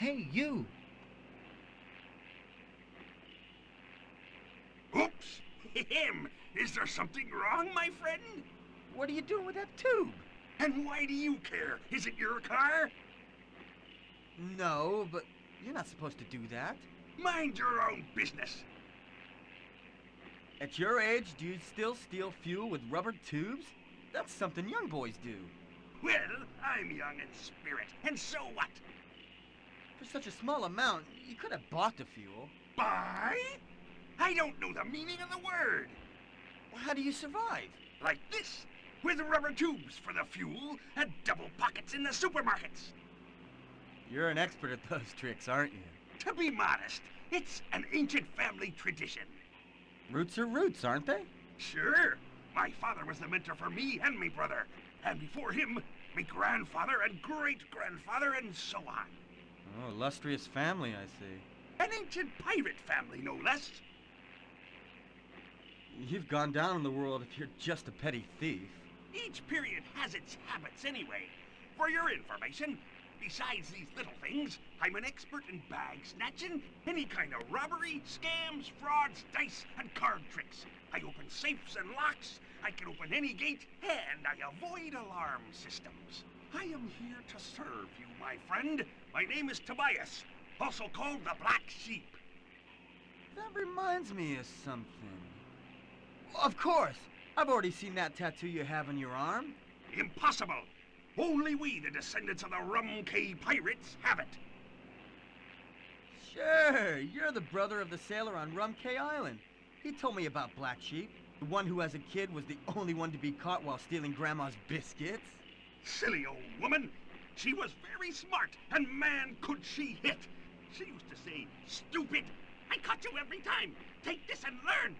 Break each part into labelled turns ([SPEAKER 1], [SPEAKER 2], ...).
[SPEAKER 1] Hey, you!
[SPEAKER 2] Oops! Him! Is there something wrong, my friend?
[SPEAKER 1] What are you doing with that tube?
[SPEAKER 2] And why do you care? Is it your car?
[SPEAKER 1] No, but you're not supposed to do that.
[SPEAKER 2] Mind your own business.
[SPEAKER 1] At your age, do you still steal fuel with rubber tubes? That's something young boys do.
[SPEAKER 2] Well, I'm young in spirit, and so what?
[SPEAKER 1] For such a small amount, you could have bought the fuel.
[SPEAKER 2] Buy? I don't know the meaning of the word.
[SPEAKER 1] Well, how do you survive?
[SPEAKER 2] Like this, with rubber tubes for the fuel and double pockets in the supermarkets.
[SPEAKER 1] You're an expert at those tricks, aren't you?
[SPEAKER 2] To be modest, it's an ancient family tradition.
[SPEAKER 1] Roots are roots, aren't they?
[SPEAKER 2] Sure. My father was the mentor for me and me brother. And before him, me grandfather and great-grandfather and so on.
[SPEAKER 1] Oh, illustrious family, I see.
[SPEAKER 2] An ancient pirate family, no less.
[SPEAKER 1] You've gone down in the world if you're just a petty thief.
[SPEAKER 2] Each period has its habits anyway. For your information, besides these little things, I'm an expert in bag snatching, any kind of robbery, scams, frauds, dice, and card tricks. I open safes and locks, I can open any gate, and I avoid alarm systems. I am here to serve you, my friend. My name is Tobias, also called the Black Sheep.
[SPEAKER 1] That reminds me of something. Of course! I've already seen that tattoo you have on your arm.
[SPEAKER 2] Impossible! Only we, the descendants of the Rum Cay pirates, have it.
[SPEAKER 1] Sure, you're the brother of the sailor on Rum Cay Island. He told me about Black Sheep, the one who as a kid was the only one to be caught while stealing Grandma's biscuits.
[SPEAKER 2] Silly old woman. She was very smart, and man, could she hit. She used to say, "Stupid, I caught you every time. Take this and learn.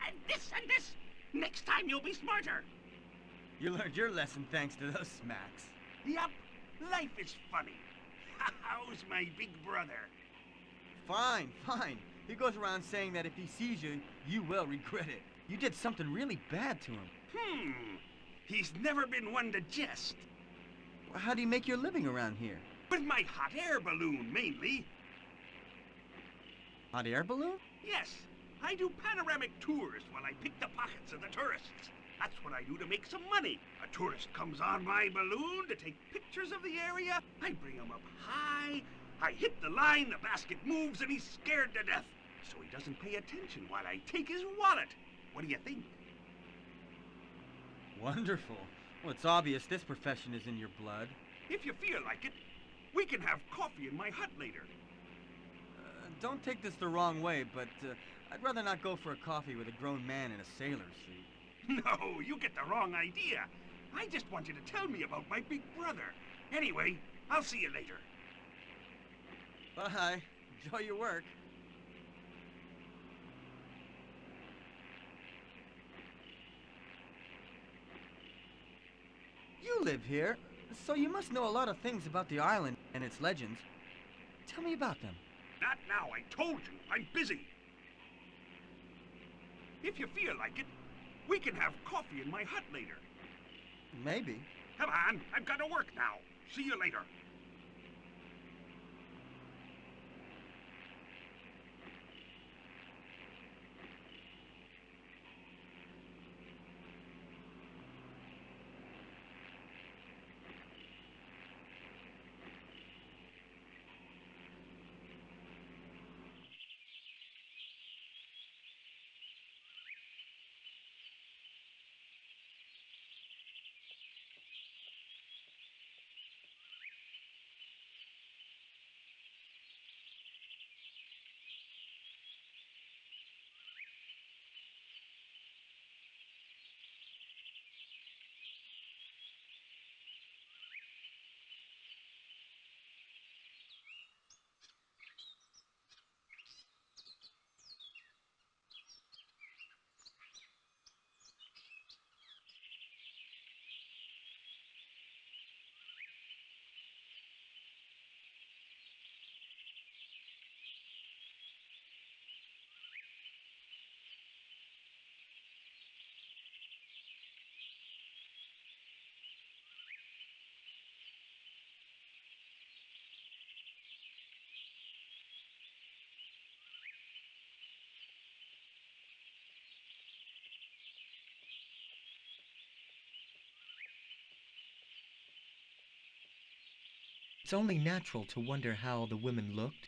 [SPEAKER 2] And this and this. Next time you'll be smarter."
[SPEAKER 1] You learned your lesson thanks to those smacks.
[SPEAKER 2] Yup, life is funny. How's my big brother?
[SPEAKER 1] Fine, fine. He goes around saying that if he sees you, you will regret it. You did something really bad to him.
[SPEAKER 2] He's never been one to jest.
[SPEAKER 1] Well, how do you make your living around here?
[SPEAKER 2] With my hot air balloon, mainly.
[SPEAKER 1] Hot air balloon?
[SPEAKER 2] Yes, I do panoramic tours while I pick the pockets of the tourists. That's what I do to make some money. A tourist comes on my balloon to take pictures of the area. I bring him up high. I hit the line, the basket moves, and he's scared to death. So he doesn't pay attention while I take his wallet. What do you think?
[SPEAKER 1] Wonderful. Well, it's obvious this profession is in your blood.
[SPEAKER 2] If you feel like it, we can have coffee in my hut later.
[SPEAKER 1] Don't take this the wrong way, but I'd rather not go for a coffee with a grown man in a sailor suit.
[SPEAKER 2] No, you get the wrong idea. I just want you to tell me about my big brother. Anyway, I'll see you later.
[SPEAKER 1] Bye. Enjoy your work. You live here, so you must know a lot of things about the island and its legends. Tell me about them.
[SPEAKER 2] Not now, I told you. I'm busy. If you feel like it, we can have coffee in my hut later.
[SPEAKER 1] Maybe.
[SPEAKER 2] Come on, I've got to work now. See you later.
[SPEAKER 3] It's only natural to wonder how the women looked.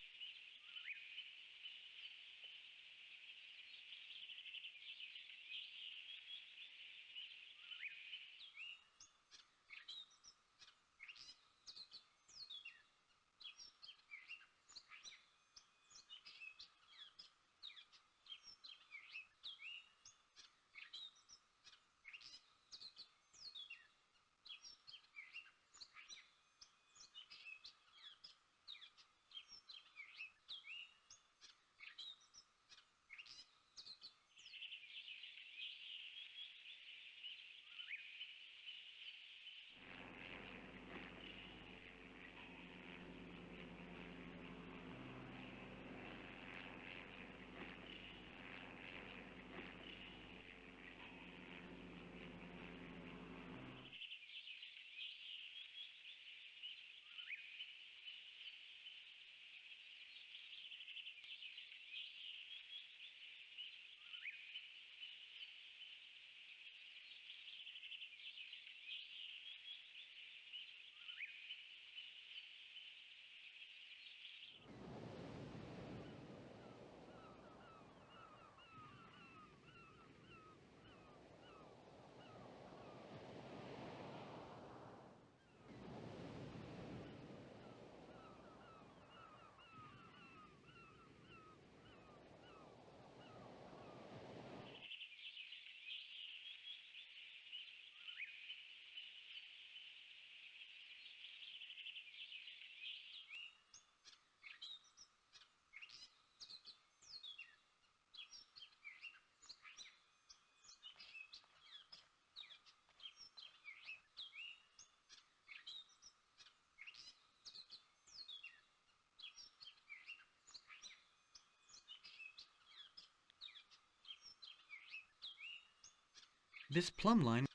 [SPEAKER 3] This plumb line,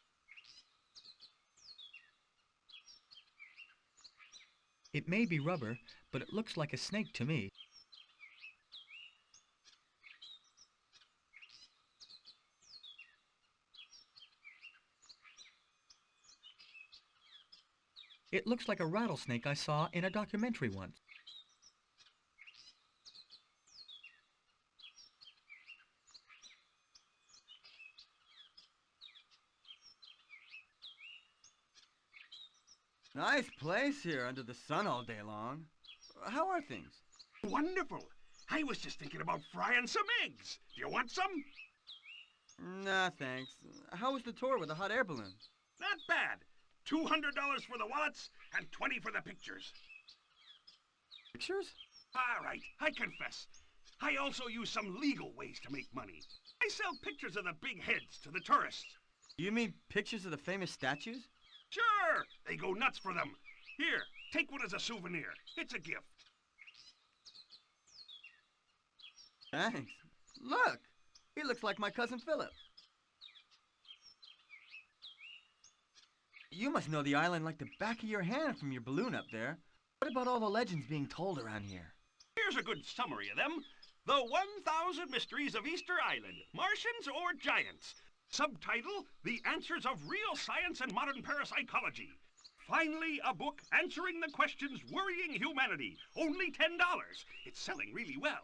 [SPEAKER 3] it may be rubber, but it looks like a snake to me. It looks like a rattlesnake I saw in a documentary once.
[SPEAKER 1] Nice place here under the sun all day long. How are things?
[SPEAKER 2] Wonderful. I was just thinking about frying some eggs. Do you want some?
[SPEAKER 1] Nah, thanks. How was the tour with the hot air balloon?
[SPEAKER 2] Not bad. $200 for the wallets and $20 for the pictures.
[SPEAKER 1] Pictures?
[SPEAKER 2] All right, I confess. I also use some legal ways to make money. I sell pictures of the big heads to the tourists.
[SPEAKER 1] You mean pictures of the famous statues?
[SPEAKER 2] Sure, they go nuts for them. Here, take one as a souvenir. It's a gift.
[SPEAKER 1] Thanks. Look, he looks like my cousin Philip. You must know the island like the back of your hand from your balloon up there. What about all the legends being told around here?
[SPEAKER 2] Here's a good summary of them. The 1,000 Mysteries of Easter Island, Martians or Giants. Subtitle, The Answers of Real Science and Modern Parapsychology. Finally, a book answering the questions worrying humanity. Only $10. It's selling really well.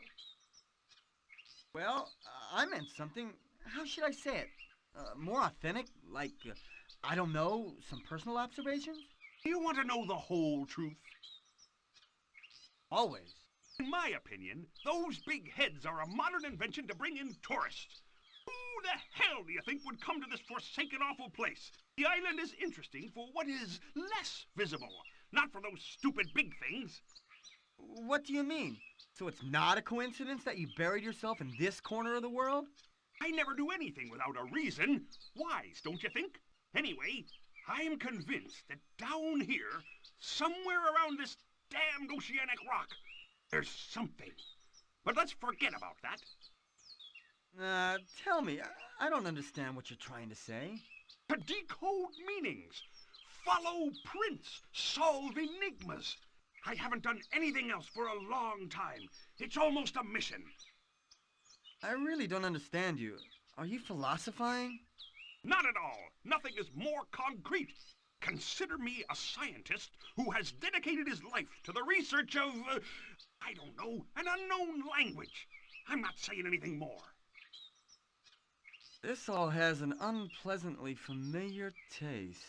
[SPEAKER 1] Well, I meant something, how should I say it? More authentic? Like, I don't know, some personal observations?
[SPEAKER 2] You want to know the whole truth?
[SPEAKER 1] Always.
[SPEAKER 2] In my opinion, those big heads are a modern invention to bring in tourists. Who the hell do you think would come to this forsaken, awful place? The island is interesting for what is less visible, not for those stupid big things.
[SPEAKER 1] What do you mean? So it's not a coincidence that you buried yourself in this corner of the world?
[SPEAKER 2] I never do anything without a reason. Wise, don't you think? Anyway, I'm convinced that down here, somewhere around this damned oceanic rock, there's something. But let's forget about that.
[SPEAKER 1] Tell me, I don't understand what you're trying to say.
[SPEAKER 2] To decode meanings, follow prints, solve enigmas. I haven't done anything else for a long time. It's almost a mission.
[SPEAKER 1] I really don't understand you. Are you philosophizing?
[SPEAKER 2] Not at all. Nothing is more concrete. Consider me a scientist who has dedicated his life to the research of, I don't know, an unknown language. I'm not saying anything more.
[SPEAKER 1] This all has an unpleasantly familiar taste.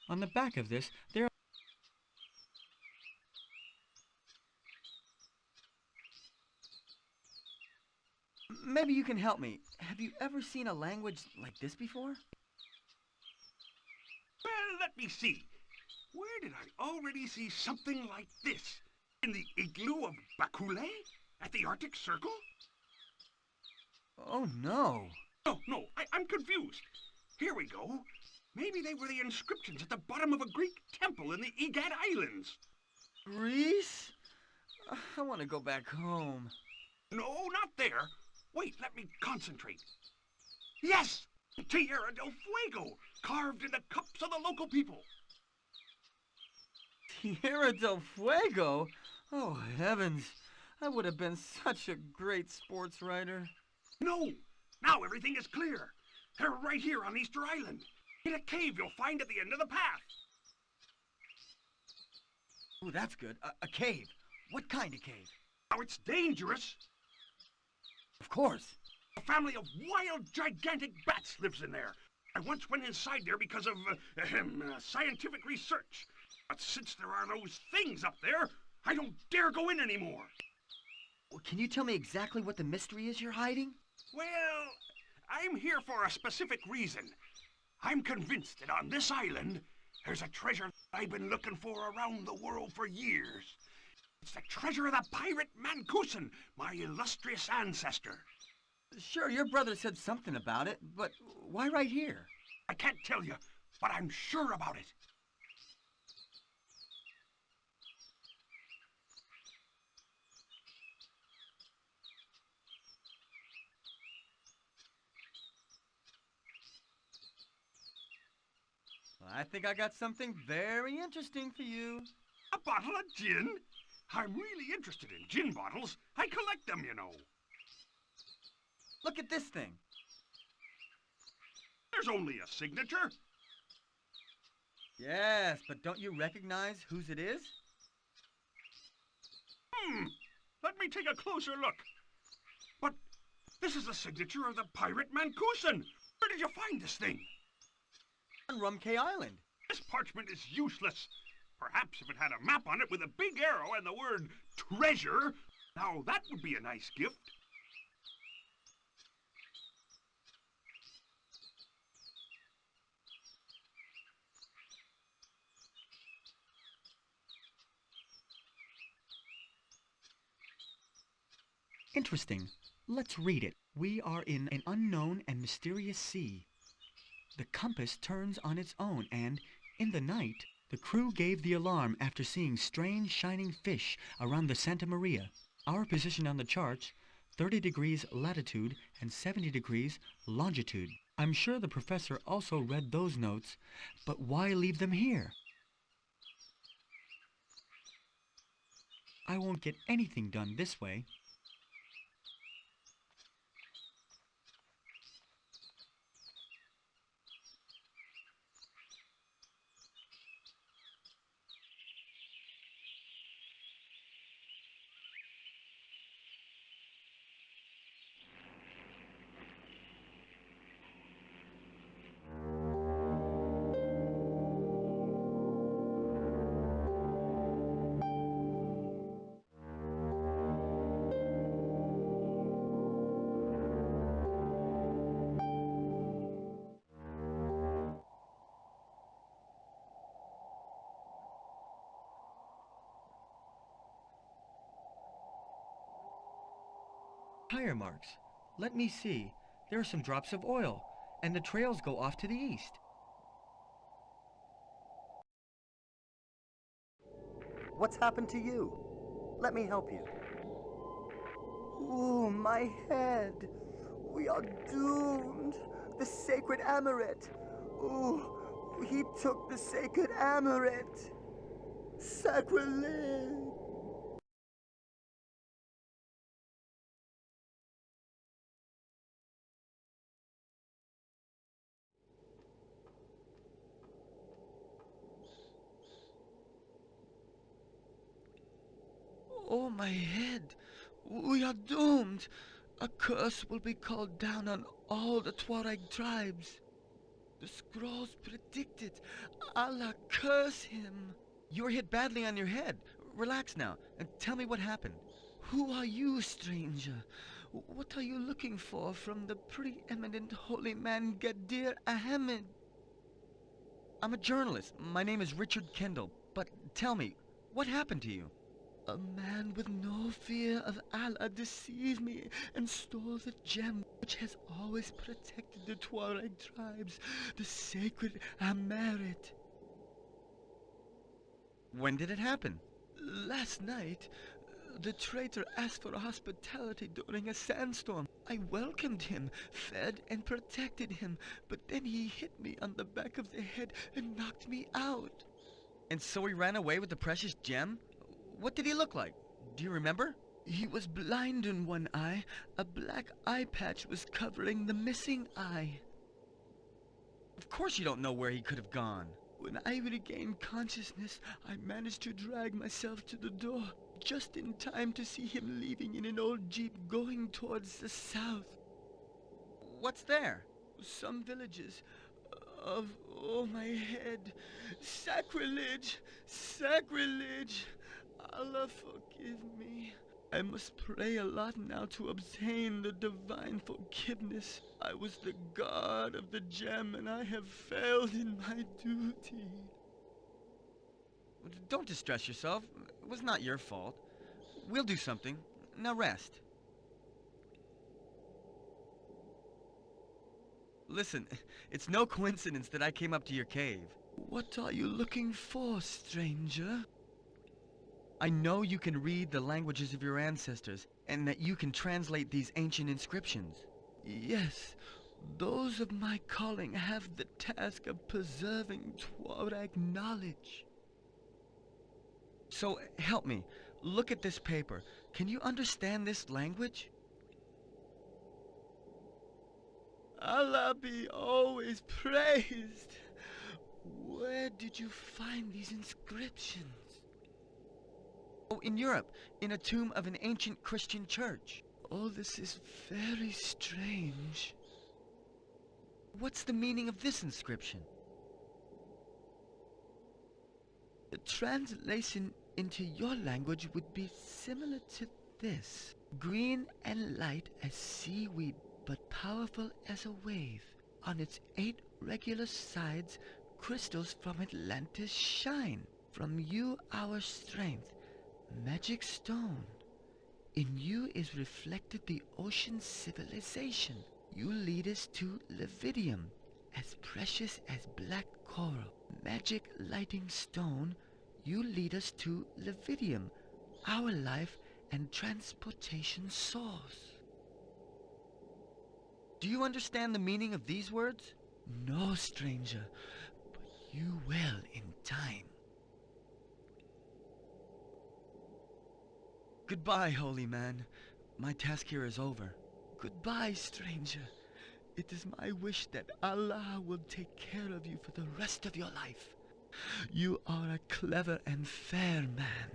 [SPEAKER 3] On the back of this, there are...
[SPEAKER 1] Maybe you can help me. Have you ever seen a language like this before?
[SPEAKER 2] Well, let me see. Where did I already see something like this? In the igloo of Bakule? At the Arctic Circle?
[SPEAKER 1] Oh, no.
[SPEAKER 2] No, I'm confused. Here we go. Maybe they were the inscriptions at the bottom of a Greek temple in the Egad Islands.
[SPEAKER 1] Greece? I want to go back home.
[SPEAKER 2] No, not there. Wait, let me concentrate. Yes! Tierra del Fuego, carved in the cups of the local people.
[SPEAKER 1] Tierra del Fuego? Oh, heavens. I would have been such a great sports writer.
[SPEAKER 2] No! Now everything is clear. They're right here on Easter Island. In a cave you'll find at the end of the path.
[SPEAKER 1] Oh, that's good. A cave. What kind of cave?
[SPEAKER 2] Now it's dangerous.
[SPEAKER 1] Of course.
[SPEAKER 2] A family of wild, gigantic bats lives in there. I once went inside there because of scientific research. But since there are those things up there, I don't dare go in anymore.
[SPEAKER 1] Well, can you tell me exactly what the mystery is you're hiding?
[SPEAKER 2] Well, I'm here for a specific reason. I'm convinced that on this island, there's a treasure I've been looking for around the world for years. It's the treasure of the pirate Mancuson, my illustrious ancestor.
[SPEAKER 1] Sure, your brother said something about it, but why right here?
[SPEAKER 2] I can't tell you, but I'm sure about it.
[SPEAKER 1] Well, I think I got something very interesting for you.
[SPEAKER 2] A bottle of gin? I'm really interested in gin bottles. I collect them, you know.
[SPEAKER 1] Look at this thing.
[SPEAKER 2] There's only a signature.
[SPEAKER 1] Yes, but don't you recognize whose it is?
[SPEAKER 2] Let me take a closer look. But this is the signature of the pirate Mancuson. Where did you find this thing?
[SPEAKER 1] On Rum Cay Island.
[SPEAKER 2] This parchment is useless. Perhaps if it had a map on it with a big arrow and the word treasure, now that would be a nice gift.
[SPEAKER 3] Interesting. Let's read it. We are in an unknown and mysterious sea. The compass turns on its own, and, in the night, the crew gave the alarm after seeing strange shining fish around the Santa Maria. Our position on the charts, 30 degrees latitude and 70 degrees longitude. I'm sure the professor also read those notes, but why leave them here? I won't get anything done this way. Tire marks. Let me see. There are some drops of oil, and the trails go off to the east.
[SPEAKER 4] What's happened to you? Let me help you. Ooh, my head. We are doomed. The sacred amulet. Ooh, he took the sacred amulet. Sacrilege.
[SPEAKER 1] Oh, my head. We are doomed. A curse will be called down on all the Tuareg tribes. The scrolls predict it. Allah curse him. You were hit badly on your head. Relax now and tell me what happened. Who are you, stranger? What are you looking for from the preeminent holy man Gadir Ahmed? I'm a journalist. My name is Richard Kendall. But tell me, what happened to you? A man with no fear of Allah deceived me and stole the gem which has always protected the Tuareg tribes, the sacred Amaret. When did it happen? Last night. The traitor asked for hospitality during a sandstorm. I welcomed him, fed and protected him, but then he hit me on the back of the head and knocked me out. And so he ran away with the precious gem? What did he look like? Do you remember? He was blind in one eye. A black eye patch was covering the missing eye. Of course you don't know where he could have gone. When I regained consciousness, I managed to drag myself to the door, just in time to see him leaving in an old jeep going towards the south. What's there? Some villages of... oh, my head. Sacrilege! Sacrilege! Allah forgive me. I must pray a lot now to obtain the divine forgiveness. I was the guard of the gem and I have failed in my duty. Don't distress yourself. It was not your fault. We'll do something. Now rest. Listen, it's no coincidence that I came up to your cave. What are you looking for, stranger? I know you can read the languages of your ancestors, and that you can translate these ancient inscriptions. Yes, those of my calling have the task of preserving Tuareg knowledge. So, help me. Look at this paper. Can you understand this language? Allah be always praised. Where did you find these inscriptions? Oh, in Europe, in a tomb of an ancient Christian church. Oh, this is very strange. What's the meaning of this inscription? The translation into your language would be similar to this. Green and light as seaweed, but powerful as a wave. On its 8 regular sides, crystals from Atlantis shine. From you our strength, magic stone. In you is reflected the ocean civilization. You lead us to Levidium, as precious as black coral. Magic lighting stone, you lead us to Levidium, our life and transportation source. Do you understand the meaning of these words? No, stranger, but you will in time. Goodbye, holy man. My task here is over. Goodbye, stranger. It is my wish that Allah will take care of you for the rest of your life. You are a clever and fair man.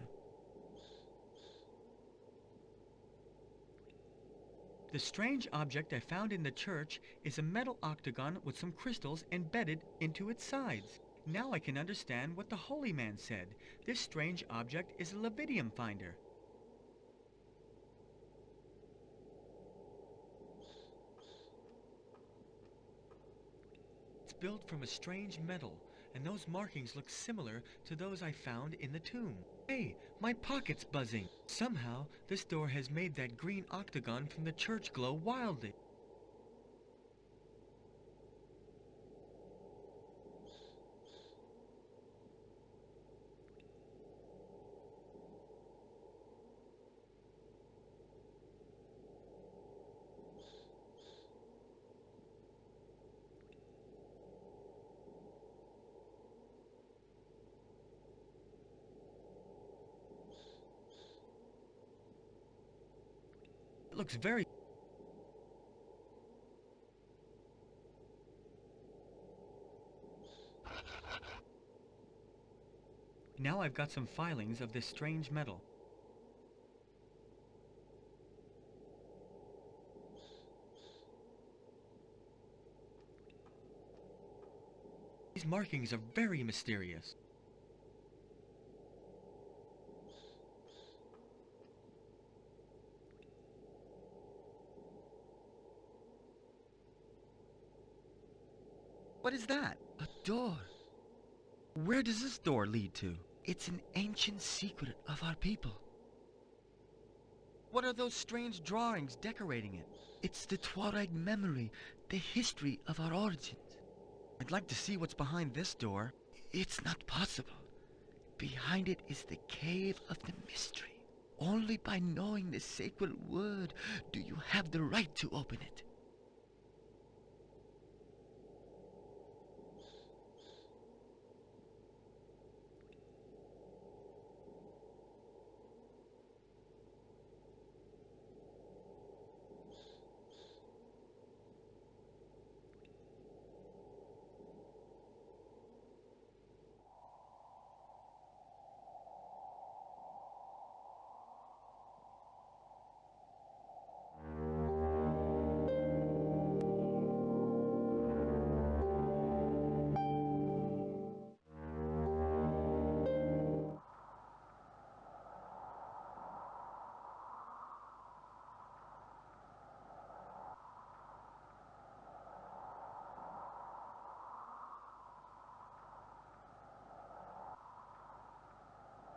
[SPEAKER 3] The strange object I found in the church is a metal octagon with some crystals embedded into its sides. Now I can understand what the holy man said. This strange object is a Levidium finder. It's built from a strange metal, and those markings look similar to those I found in the tomb. Hey, my pocket's buzzing. Somehow, this door has made that green octagon from the church glow wildly. looks very... Now I've got some filings of this strange metal. These markings are very mysterious.
[SPEAKER 1] What is that? A door. Where does this door lead to? It's an ancient secret of our people. What are those strange drawings decorating it? It's the Tuareg memory, the history of our origins. I'd like to see what's behind this door. It's not possible. Behind it is the cave of the mystery. Only by knowing the sacred word do you have the right to open it.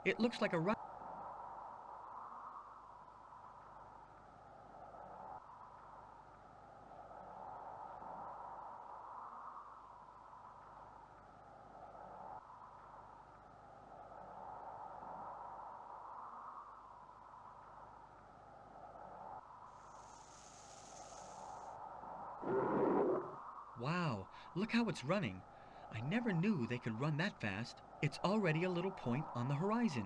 [SPEAKER 3] It looks like a rock. Wow, look how it's running. I never knew they could run that fast. It's already a little point on the horizon.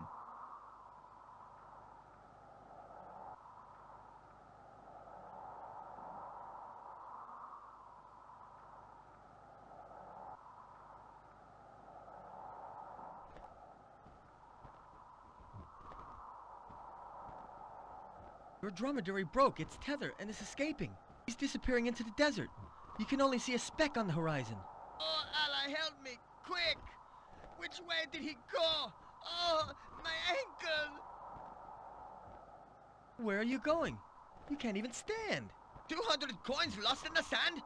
[SPEAKER 1] Your dromedary broke its tether and is escaping. He's disappearing into the desert. You can only see a speck on the horizon. Oh, Allah, help me, quick! Which way did he go? Oh, my ankle! Where are you going? You can't even stand. 200 coins lost in the sand?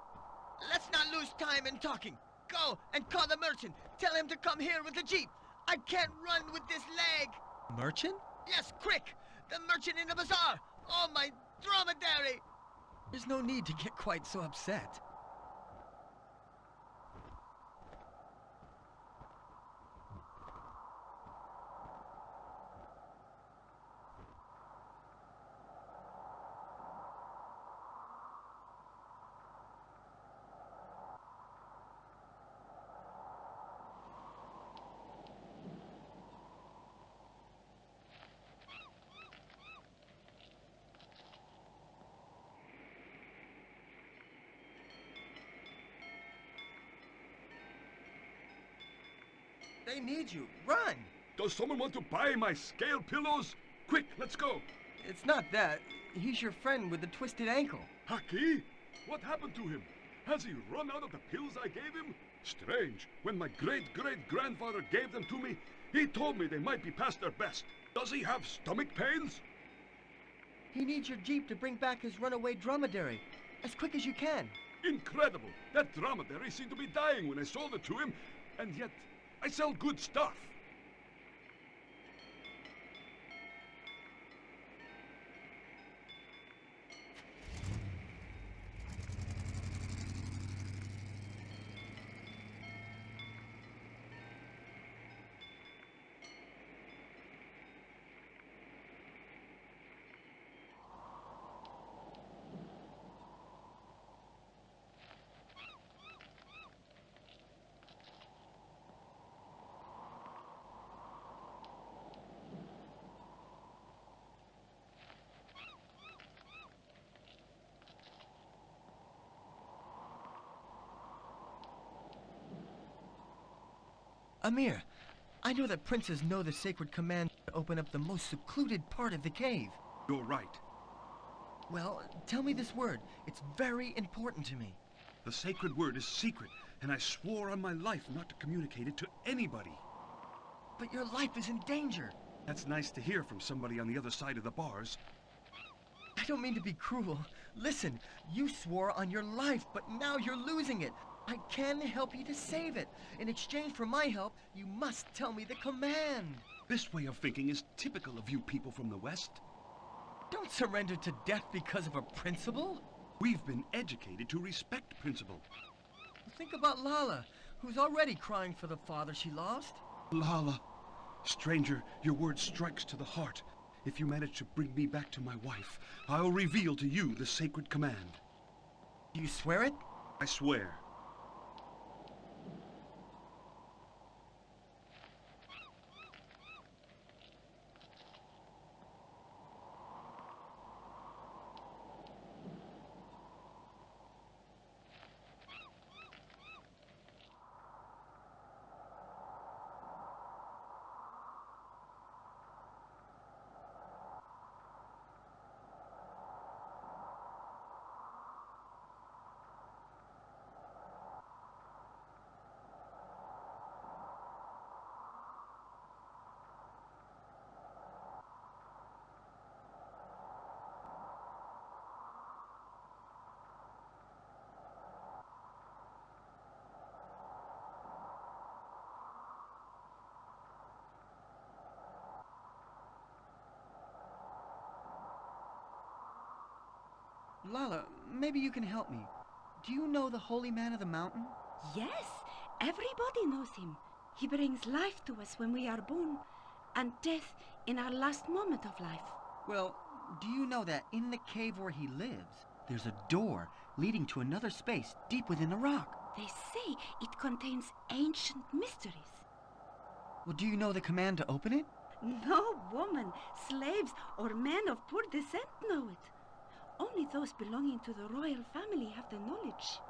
[SPEAKER 1] Let's not lose time in talking. Go and call the merchant. Tell him to come here with the jeep. I can't run with this leg. Merchant? Yes, quick! The merchant in the bazaar! Oh, my dromedary! There's no need to get quite so upset. They need you. Run!
[SPEAKER 2] Does someone want to buy my scale pillows? Quick, let's go.
[SPEAKER 1] It's not that. He's your friend with the twisted ankle.
[SPEAKER 2] Haki? What happened to him? Has he run out of the pills I gave him? Strange. When my great-great-grandfather gave them to me, he told me they might be past their best. Does he have stomach pains?
[SPEAKER 1] He needs your jeep to bring back his runaway dromedary. As quick as you can.
[SPEAKER 2] Incredible. That dromedary seemed to be dying when I sold it to him, and yet I sell good stuff.
[SPEAKER 1] Amir, I know that princes know the sacred command to open up the most secluded part of the cave.
[SPEAKER 2] You're right.
[SPEAKER 1] Well, tell me this word. It's very important to me.
[SPEAKER 2] The sacred word is secret, and I swore on my life not to communicate it to anybody.
[SPEAKER 1] But your life is in danger.
[SPEAKER 2] That's nice to hear from somebody on the other side of the bars.
[SPEAKER 1] I don't mean to be cruel. Listen, you swore on your life, but now you're losing it. I can help you to save it. In exchange for my help, you must tell me the command.
[SPEAKER 2] This way of thinking is typical of you people from the West.
[SPEAKER 1] Don't surrender to death because of a principle.
[SPEAKER 2] We've been educated to respect principle.
[SPEAKER 1] Think about Lala, who's already crying for the father she lost.
[SPEAKER 2] Lala. Stranger, your word strikes to the heart. If you manage to bring me back to my wife, I'll reveal to you the sacred command.
[SPEAKER 1] Do you swear it?
[SPEAKER 2] I swear.
[SPEAKER 3] Lala, maybe you can help me. Do you know the holy man of the mountain?
[SPEAKER 5] Yes, everybody knows him. He brings life to us when we are born, and death in our last moment of life.
[SPEAKER 3] Well, do you know that in the cave where he lives, there's a door leading to another space deep within the rock?
[SPEAKER 5] They say it contains ancient mysteries.
[SPEAKER 3] Well, do you know the command to open it?
[SPEAKER 5] No woman, slaves, or men of poor descent know it. Only those belonging to the royal family have the knowledge.